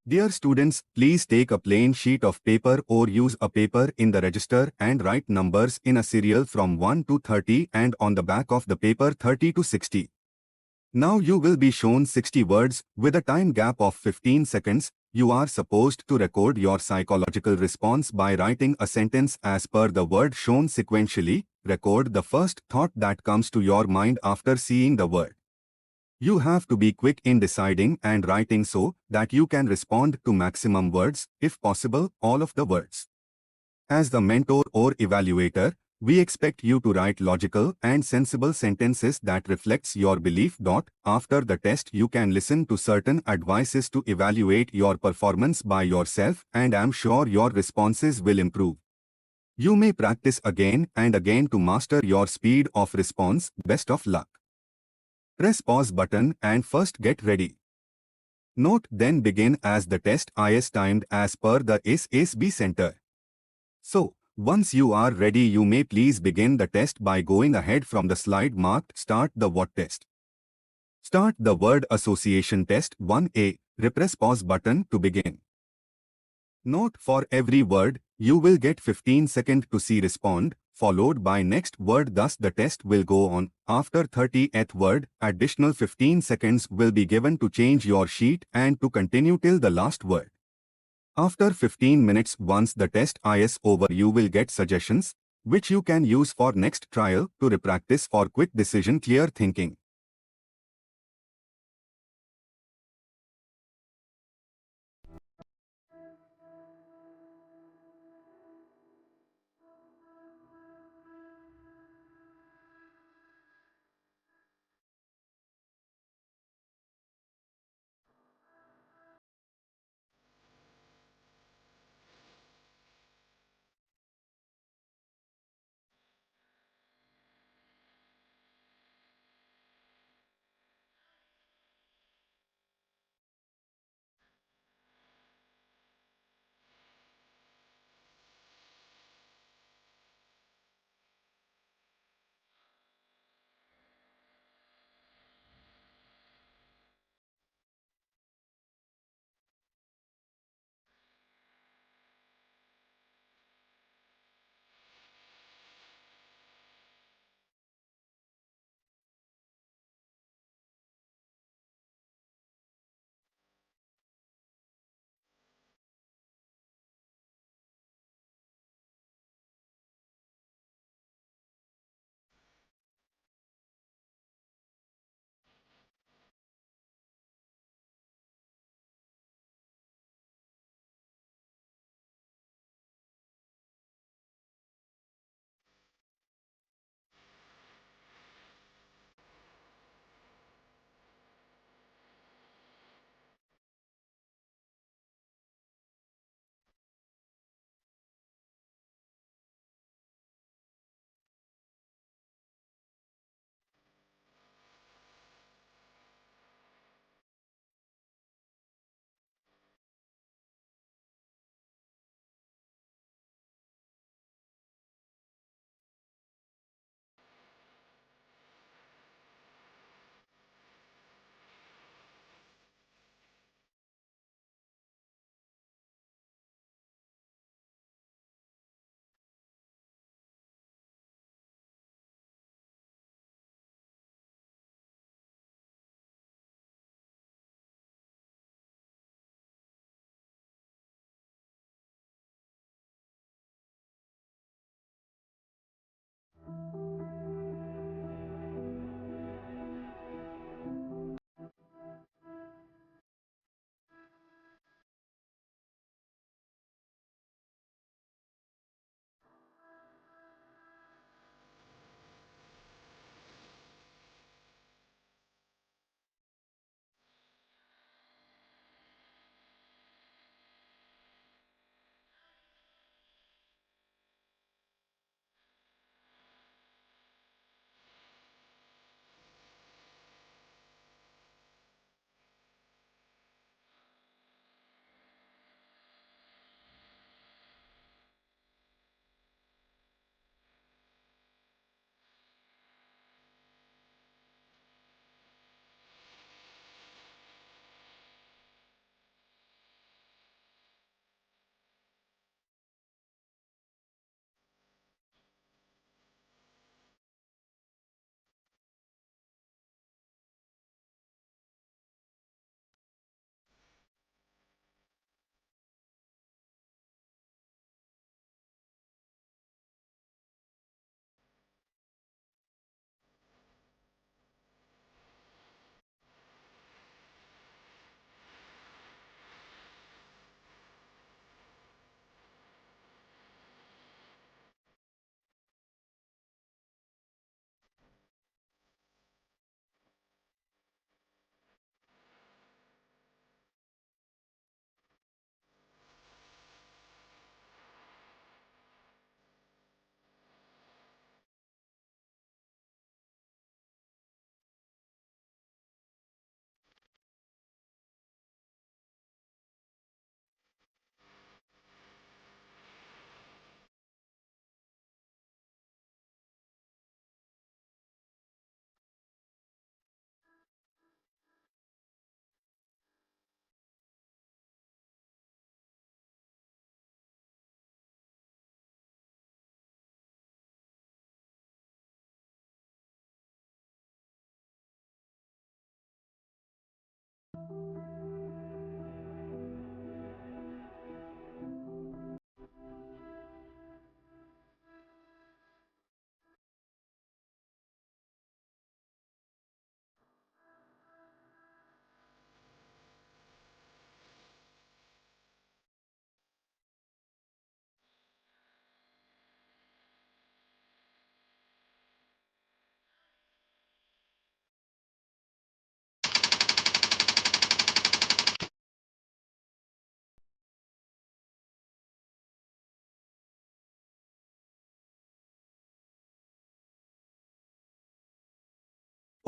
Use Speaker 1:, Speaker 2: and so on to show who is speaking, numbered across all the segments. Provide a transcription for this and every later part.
Speaker 1: Dear students, please take a plain sheet of paper or use a paper in the register and write numbers in a serial from 1 to 30 and on the back of the paper 30 to 60. Now you will be shown 60 words with a time gap of 15 seconds. You are supposed to record your psychological response by writing a sentence as per the word shown sequentially. Record the first thought that comes to your mind after seeing the word. You have to be quick in deciding and writing so that you can respond to maximum words, if possible, all of the words. As the mentor or evaluator, we expect you to write logical and sensible sentences that reflects your belief. After the test, you can listen to certain advices to evaluate your performance by yourself, and I'm sure your responses will improve. You may practice again and again to master your speed of response. Best of luck. Press pause button and first get ready. Note then begin as the test is timed as per the SSB center. So, once you are ready, you may please begin the test by going ahead from the slide marked Start the WAT test. Start the word association test 1A. Press pause button to begin. Note, for every word, you will get 15 seconds to see respond, followed by next word, thus the test will go on. After 30th word, additional 15 seconds will be given to change your sheet and to continue till the last word. After 15 minutes, once the test is over, you will get suggestions, which you can use for next trial to repractice for quick decision clear thinking.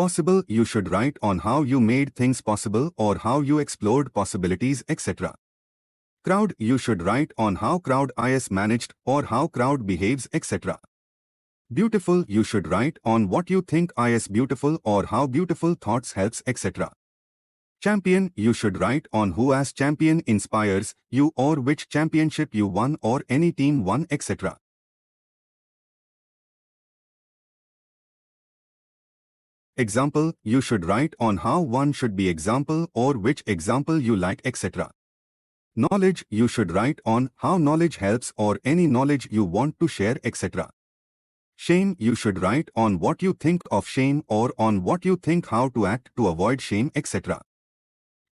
Speaker 1: Possible, you should write on how you made things possible or how you explored possibilities, etc. Crowd, you should write on how crowd is managed or how crowd behaves, etc. Beautiful, you should write on what you think is beautiful or how beautiful thoughts helps, etc. Champion, you should write on who as champion inspires you or which championship you won or any team won, etc. Example, you should write on how one should be example or which example you like, etc. Knowledge, you should write on how knowledge helps or any knowledge you want to share, etc. Shame, you should write on what you think of shame or on what you think how to act to avoid shame, etc.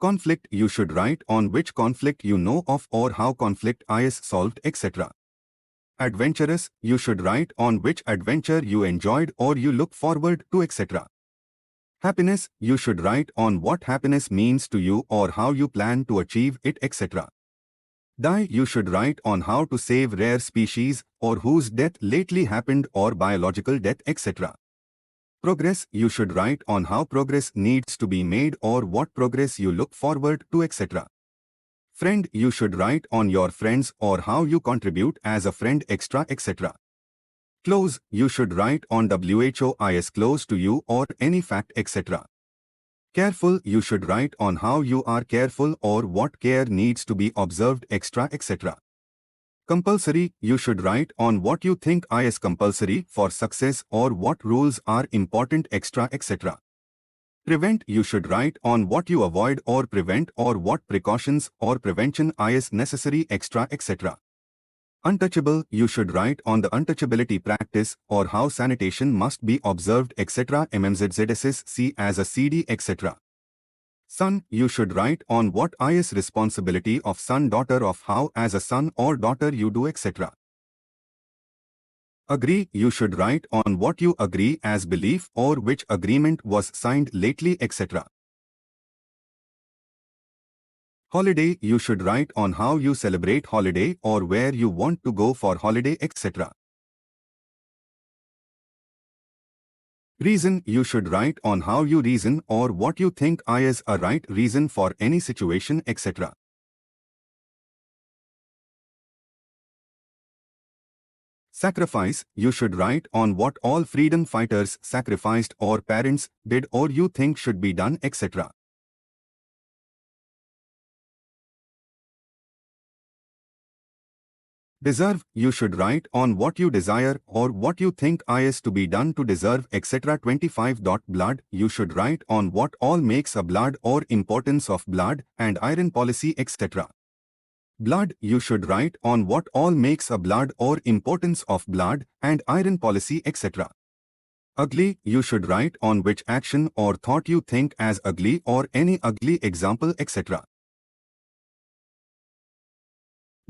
Speaker 1: Conflict, you should write on which conflict you know of or how conflict is solved, etc. Adventurous, you should write on which adventure you enjoyed or you look forward to, etc. Happiness, you should write on what happiness means to you or how you plan to achieve it, etc. Die, you should write on how to save rare species or whose death lately happened or biological death, etc. Progress, you should write on how progress needs to be made or what progress you look forward to, etc. Friend, you should write on your friends or how you contribute as a friend, extra, etc. Close, you should write on who is close to you or any fact, etc. Careful, you should write on how you are careful or what care needs to be observed, extra, etc. Compulsory, you should write on what you think is compulsory for success or what rules are important, extra, etc. Prevent, you should write on what you avoid or prevent or what precautions or prevention is necessary, extra, etc. Untouchable, you should write on the untouchability practice or how sanitation must be observed, etc. MMZZSS as a CD, etc. Son, you should write on what is responsibility of son, daughter of how as a son or daughter you do, etc. Agree, you should write on what you agree as belief or which agreement was signed lately, etc. Holiday, you should write on how you celebrate holiday or where you want to go for holiday, etc. Reason, you should write on how you reason or what you think is a right reason for any situation, etc. Sacrifice, you should write on what all freedom fighters sacrificed or parents did or you think should be done, etc. Deserve, you should write on what you desire or what you think is to be done to deserve, etc. 25. Blood, you should write on what all makes a blood or importance of blood and iron policy, etc. Blood, you should write on what all makes a blood or importance of blood and iron policy, etc. Ugly, you should write on which action or thought you think as ugly or any ugly example, etc.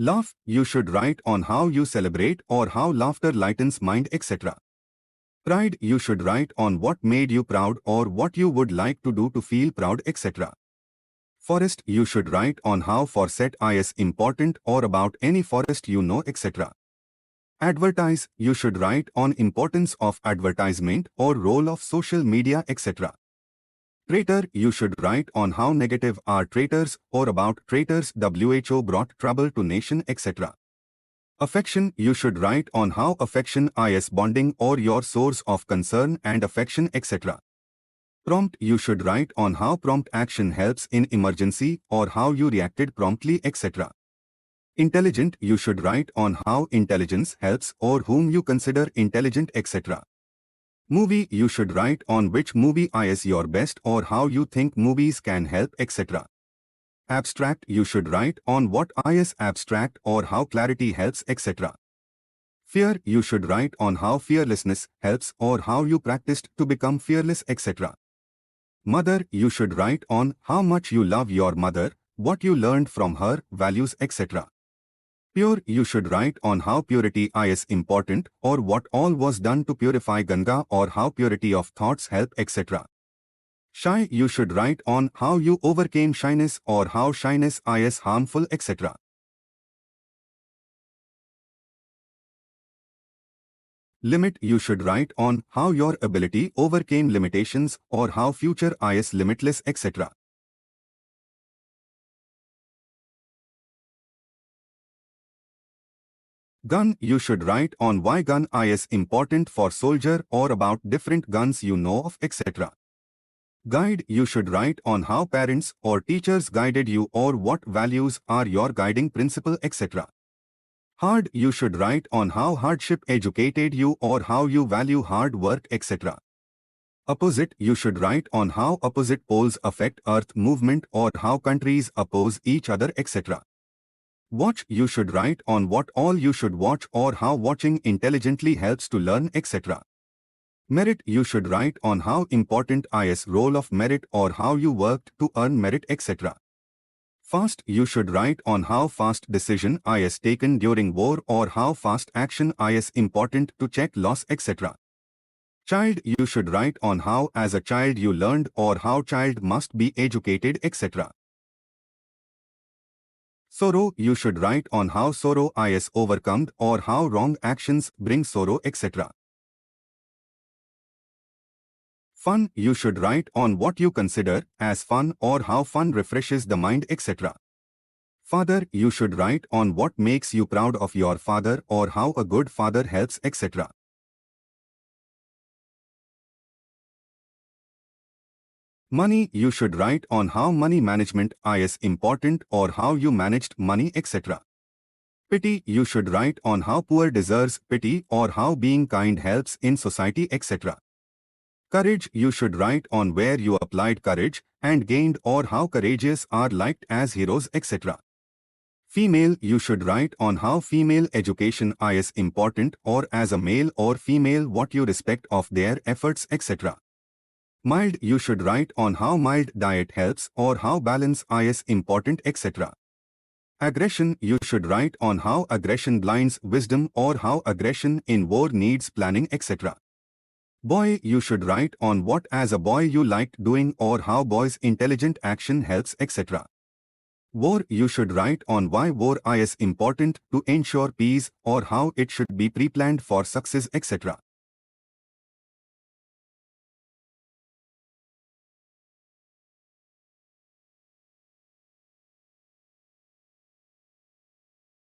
Speaker 1: Laugh, you should write on how you celebrate or how laughter lightens mind, etc. Pride, you should write on what made you proud or what you would like to do to feel proud, etc. Forest, you should write on how foresight is important or about any forest you know, etc. Advertise, you should write on importance of advertisement or role of social media, etc. Traitor, you should write on how negative are traitors or about traitors who brought trouble to nation, etc. Affection, you should write on how affection is bonding or your source of concern and affection, etc. Prompt, you should write on how prompt action helps in emergency or how you reacted promptly, etc. Intelligent, you should write on how intelligence helps or whom you consider intelligent, etc. Movie, you should write on which movie is your best or how you think movies can help, etc. Abstract, you should write on what is abstract or how clarity helps, etc. Fear, you should write on how fearlessness helps or how you practiced to become fearless, etc. Mother, you should write on how much you love your mother, what you learned from her, values, etc. Pure, you should write on how purity is important or what all was done to purify Ganga or how purity of thoughts help, etc. Shy, you should write on how you overcame shyness or how shyness is harmful, etc. Limit you should write on how your ability overcame limitations or how future is limitless, etc. Gun you should write on why gun is important for soldier or about different guns you know of, etc. Guide you should write on how parents or teachers guided you or what values are your guiding principle, etc. Hard you should write on how hardship educated you or how you value hard work, etc. Opposite you should write on how opposite poles affect earth movement or how countries oppose each other, etc. Watch you should write on what all you should watch or how watching intelligently helps to learn, etc. Merit you should write on how important is role of merit or how you worked to earn merit, etc. Fast you should write on how fast decision is taken during war or how fast action is important to check loss, etc. Child you should write on how as a child you learned or how child must be educated, etc. Sorrow you should write on how sorrow is overcome or how wrong actions bring sorrow, etc. Fun you should write on what you consider as fun or how fun refreshes the mind, etc. Father you should write on what makes you proud of your father or how a good father helps, etc. Money you should write on how money management is important or how you managed money, etc. Pity you should write on how poor deserves pity or how being kind helps in society, etc. Courage you should write on where you applied courage and gained or how courageous are liked as heroes, etc. Female you should write on how female education is important or as a male or female what you respect of their efforts, etc. Mild you should write on how mild diet helps or how balance is important, etc. Aggression you should write on how aggression blinds wisdom or how aggression in war needs planning, etc. Boy you should write on what as a boy you liked doing or how boys intelligent action helps, etc. War you should write on why war is important to ensure peace or how it should be pre-planned for success, etc.